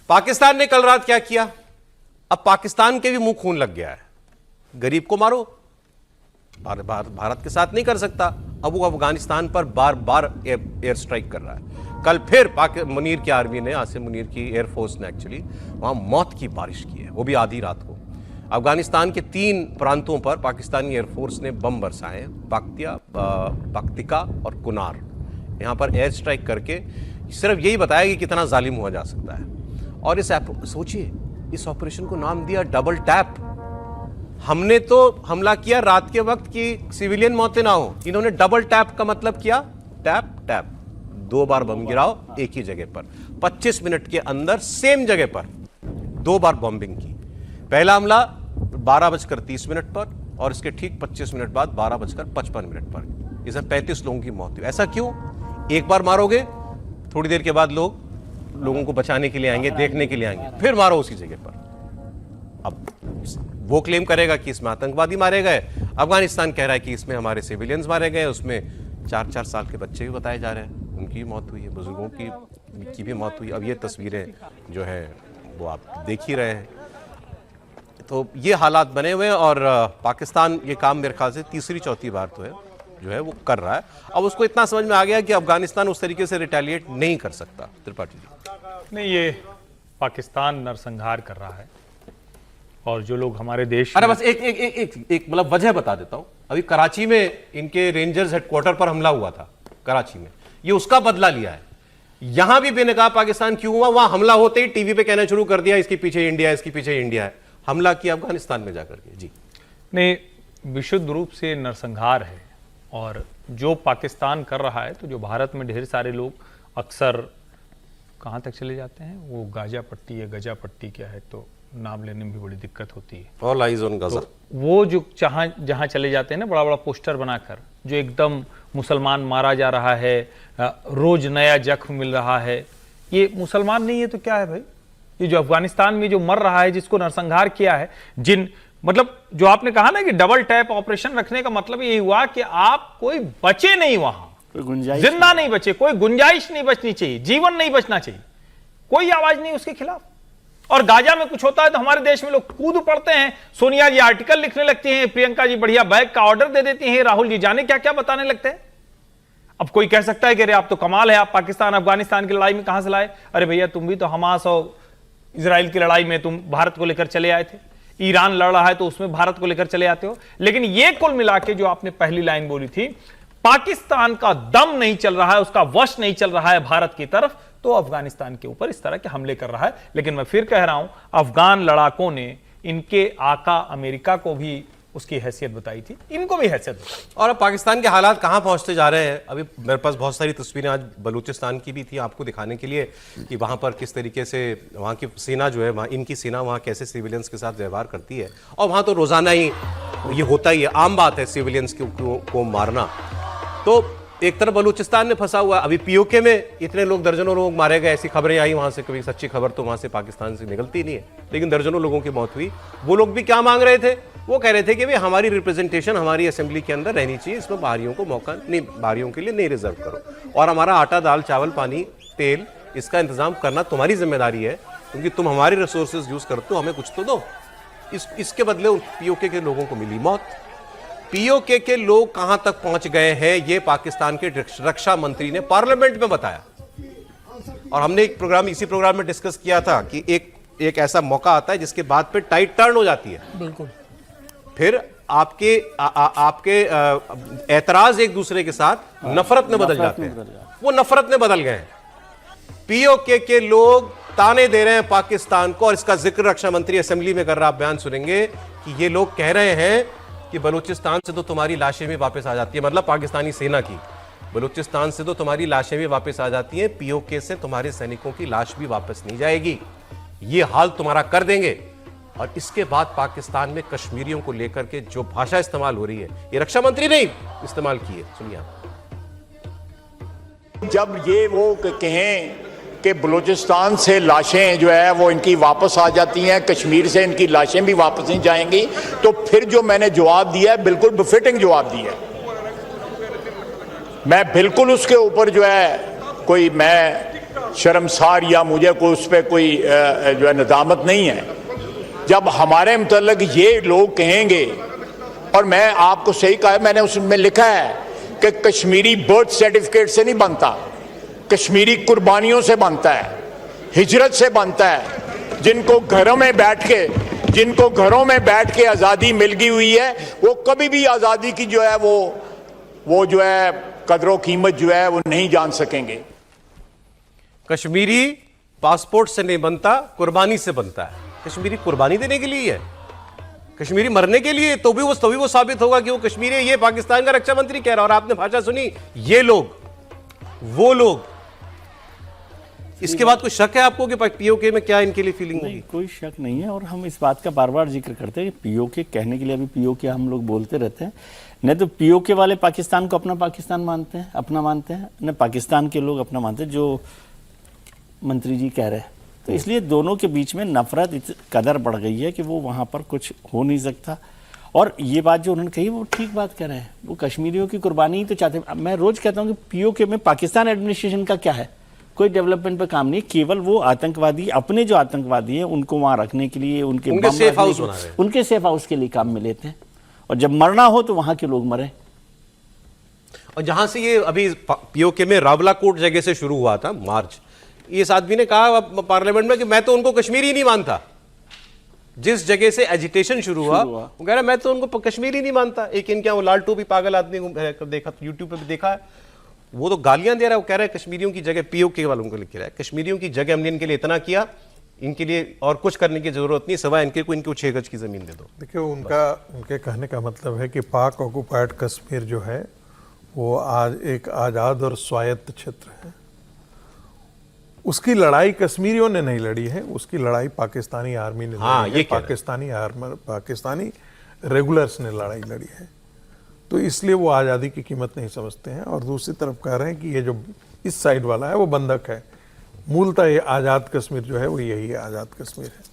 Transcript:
पाकिस्तान ने कल रात क्या किया? अब पाकिस्तान के भी मुंह खून लग गया है। गरीब को मारो, भारत के साथ नहीं कर सकता। अब वो अफगानिस्तान पर बार बार एयर स्ट्राइक कर रहा है। कल फिर मुनीर की आर्मी ने, आसिम मुनीर की एयरफोर्स ने एक्चुअली वहां मौत की बारिश की है, वो भी आधी रात को। अफगानिस्तान के 3 प्रांतों पर पाकिस्तानी एयरफोर्स ने बम बरसाए, पख्तिका और कुनार। यहां पर एयर स्ट्राइक करके सिर्फ यही बताया कि कितना जालिम हुआ जा सकता है। और सोचिए, इस ऑपरेशन को नाम दिया डबल टैप। हमने तो हमला किया रात के वक्त कि सिविलियन मौतें ना हो, इन्होंने डबल टैप का मतलब किया, टैप टैप, 2 बार बम गिराओ एक ही जगह पर, 25 मिनट के अंदर सेम जगह पर 2 बार बॉम्बिंग की। पहला हमला 12:30 पर और इसके ठीक 25 मिनट बाद 12:55 पर। इसमें 35 लोगों की मौत हुई। ऐसा क्यों? एक बार मारोगे, थोड़ी देर के बाद लोगों को बचाने के लिए आएंगे, देखने के लिए आएंगे, फिर मारो उसी जगह पर। अब वो क्लेम करेगा कि इसमें आतंकवादी मारे गए, अफगानिस्तान कह रहा है कि इसमें हमारे सिविलियंस मारे गए, उसमें 4-4 साल के बच्चे भी बताए जा रहे हैं, उनकी भी मौत हुई है, बुजुर्गों की भी मौत हुई। अब ये तस्वीरें जो है वो आप देख ही रहे हैं। तो ये हालात बने हुए हैं और पाकिस्तान ये काम मेरे ख्याल से तीसरी चौथी बार तो है जो है वो कर रहा है। अब उसको इतना समझ में आ गया कि अफगानिस्तान उस तरीके से रिटेलिएट नहीं कर सकता। त्रिपाठी जी, नहीं, ये पाकिस्तान नरसंहार कर रहा है और जो लोग हमारे देश, अरे बस एक मतलब वजह बता देता हूं। अभी कराची में इनके रेंजर्स हेडक्वार्टर पर हमला हुआ था, कराची में, ये उसका बदला लिया है। यहां भी बेनकाब पाकिस्तान क्यों हुआ? वहां हमला होते ही टीवी पे कहना शुरू कर दिया इसके पीछे इंडिया, इसके पीछे इंडिया है। हमला किया अफगानिस्तान में जाकर के। जी नहीं, विशुद्ध रूप से नरसंहार है। और जो पाकिस्तान कर रहा है, तो जो भारत में ढेर सारे लोग अक्सर कहाँ तक चले जाते हैं, वो गाजा पट्टी या गजा पट्टी क्या है, तो नाम लेने में भी बड़ी दिक्कत होती है। All eyes on Gaza. तो वो जो जहाँ चले जाते हैं ना, बड़ा बड़ा पोस्टर बनाकर, जो एकदम मुसलमान मारा जा रहा है, रोज नया जख्म मिल रहा है, ये मुसलमान नहीं है तो क्या है भाई? ये जो अफगानिस्तान में जो मर रहा है, जिसको नरसंहार किया है, मतलब जो आपने कहा ना कि डबल टैप ऑपरेशन रखने का मतलब यही हुआ कि आप कोई बचे नहीं, वहां कोई गुंजाइश, जिंदा नहीं बचे, कोई गुंजाइश नहीं बचनी चाहिए, जीवन नहीं बचना चाहिए, कोई आवाज नहीं उसके खिलाफ। और गाजा में कुछ होता है तो हमारे देश में लोग कूद पड़ते हैं, सोनिया जी आर्टिकल लिखने लगती हैं, प्रियंका जी बढ़िया बैग का ऑर्डर दे देती हैं, राहुल जी जाने क्या क्या बताने लगते हैं। अब कोई कह सकता है कि अरे आप तो कमाल है, आप पाकिस्तान अफगानिस्तान की लड़ाई में कहां से लाए? अरे भैया, तुम भी तो हमास और इजराइल की लड़ाई में तुम भारत को लेकर चले आए थे, ईरान लड़ रहा है तो उसमें भारत को लेकर चले आते हो। लेकिन ये कुल मिला के जो आपने पहली लाइन बोली थी, पाकिस्तान का दम नहीं चल रहा है, उसका वश नहीं चल रहा है भारत की तरफ, तो अफगानिस्तान के ऊपर इस तरह के हमले कर रहा है। लेकिन मैं फिर कह रहा हूं, अफगान लड़ाकों ने इनके आका अमेरिका को भी उसकी हैसियत बताई थी, इनको भी हैसियत बताई। और अब पाकिस्तान के हालात कहां पहुंचते जा रहे हैं? अभी मेरे पास बहुत सारी तस्वीरें आज बलूचिस्तान की भी थी आपको दिखाने के लिए कि वहां पर किस तरीके से वहां की सेना जो है, वहां इनकी सेना वहां कैसे सिविलियंस के साथ व्यवहार करती है। और वहां तो रोजाना ही ये होता ही है, आम बात है सिविलियंस को मारना। तो एक तरफ बलूचिस्तान में फंसा हुआ, अभी पीओके में इतने लोग, दर्जनों लोग मारे गए, ऐसी खबरें आई वहां से। कभी सच्ची खबर तो वहां से पाकिस्तान से निकलती नहीं है, लेकिन दर्जनों लोगों की मौत हुई। वो लोग भी क्या मांग रहे थे? वो कह रहे थे कि भाई हमारी रिप्रेजेंटेशन हमारी असेंबली के अंदर रहनी चाहिए, इसमें बाहरियों को मौका नहीं, बाहरियों के लिए नहीं रिजर्व करो, और हमारा आटा दाल चावल पानी तेल इसका इंतजाम करना तुम्हारी जिम्मेदारी है, क्योंकि तुम हमारे रिसोर्सेज यूज करते हो, हमें कुछ तो दो। इसके बदले पीओके के लोगों को मिली मौत। पीओके के लोग कहां तक पहुंच गए हैं, ये पाकिस्तान के रक्षा मंत्री ने पार्लियामेंट में बताया। और हमने इसी प्रोग्राम में डिस्कस किया था कि एक ऐसा मौका आता है जिसके बाद पे टाइट टर्न हो जाती है, बिल्कुल, फिर आपके एतराज एक दूसरे के साथ नफरत में बदल जाते हैं। वो नफरत में बदल गए हैं। पीओके के लोग ताने दे रहे हैं पाकिस्तान को, और इसका जिक्र रक्षा मंत्री असेंबली में कर रहा, आप बयान सुनेंगे कि ये लोग कह रहे हैं कि बलूचिस्तान से तो तुम्हारी लाशें भी वापस आ जाती है, मतलब पाकिस्तानी सेना की, बलूचिस्तान से तो तुम्हारी लाशें भी वापस आ जाती हैं, पीओके से तुम्हारे सैनिकों की लाश भी वापस नहीं जाएगी, ये हाल तुम्हारा कर देंगे। और इसके बाद पाकिस्तान में कश्मीरियों को लेकर के जो भाषा इस्तेमाल हो रही है, ये रक्षा मंत्री ने इस्तेमाल की है, सुनिए आप। जब ये वो कहें कि बलूचिस्तान से लाशें जो है वो इनकी वापस आ जाती हैं, कश्मीर से इनकी लाशें भी वापस नहीं जाएंगी, तो फिर जो मैंने जवाब दिया है बिल्कुल बिफिटिंग जवाब दिया है। मैं बिल्कुल उसके ऊपर जो है कोई मैं शर्मसार या मुझे कोई उस पर कोई जो है नदामत नहीं है जब हमारे मतलब ये लोग कहेंगे, और मैं आपको सही कहा, मैंने उसमें लिखा है कि कश्मीरी बर्थ सर्टिफिकेट से नहीं बनता, कश्मीरी कुर्बानियों से बनता है, हिजरत से बनता है। जिनको घरों में बैठ के आज़ादी मिल गई हुई है, वो कभी भी आज़ादी की जो है वो जो है कदर कीमत जो है वो नहीं जान सकेंगे। कश्मीरी पासपोर्ट से नहीं बनता, कुर्बानी से बनता है। कश्मीरी कुर्बानी देने के लिए है, कश्मीरी मरने के लिए, तो भी वो साबित होगा कि वो कश्मीरी है। ये पाकिस्तान का रक्षा मंत्री कह रहा है और आपने भाषा सुनी, ये लोग वो लोग। इसके बाद कोई शक है आपको कि पीओके में क्या इनके लिए फीलिंग होगी? कोई शक नहीं है, और हम इस बात का बार बार जिक्र करते हैं कि पीओके कहने के लिए अभी पीओके हम लोग बोलते रहते हैं, नहीं तो पीओके वाले पाकिस्तान को अपना पाकिस्तान मानते हैं, अपना मानते हैं, न पाकिस्तान के लोग अपना मानते हैं, जो मंत्री जी कह रहे हैं। तो इसलिए दोनों के बीच में नफरत इस कदर बढ़ गई है कि वो वहाँ पर कुछ हो नहीं सकता। और ये बात जो उन्होंने कही वो ठीक बात कह रहे हैं, वो कश्मीरियों की कुर्बानी ही तो चाहते हैं। मैं रोज कहता हूँ कि पीओके में पाकिस्तान एडमिनिस्ट्रेशन का क्या है, कोई डेवलपमेंट पे काम नहीं, केवल वो आतंकवादी, अपने जो आतंकवादी हैं उनको वहाँ रखने के लिए, उनके सेफ हाउस बना रहे हैं, उनके सेफ हाउस के लिए काम में लेते हैं, और जब मरना हो तो वहाँ के लोग मरे। और जहां से ये अभी पीओके में रावलाकोट जगह से शुरू हुआ था मार्च, इस आदमी ने कहा पार्लियामेंट में कि मैं तो उनको कश्मीरी नहीं मानता। जिस जगह से एजिटेशन शुरू हुआ वो कह रहा मैं तो उनको कश्मीरी नहीं मानता। एक इनके वो लालटू भी पागल आदमी को देखा, यूट्यूब पे भी देखा है, वो तो गालियां दे रहा है। वो कह रहा है कश्मीरियों की जगह, पीओके वालों को लिख रहा है, कश्मीरियों की जगह हमने इनके लिए इतना किया, इनके लिए और कुछ करने की जरूरत नहीं, सिवाय इनको 6 गज की जमीन दे दो। देखिए, उनके कहने का मतलब है कि पाक ऑक्युपाइड कश्मीर जो है वो आज एक आज़ाद और स्वायत्त क्षेत्र है। उसकी लड़ाई कश्मीरियों ने नहीं लड़ी है, उसकी लड़ाई पाकिस्तानी आर्मी ने लड़ी है, पाकिस्तानी रेगुलर्स ने लड़ाई लड़ी है। तो इसलिए वो आज़ादी की कीमत नहीं समझते हैं। और दूसरी तरफ कह रहे हैं कि ये जो इस साइड वाला है वो बंधक है। मूलतः ये आज़ाद कश्मीर जो है वो यही है, आज़ाद कश्मीर है।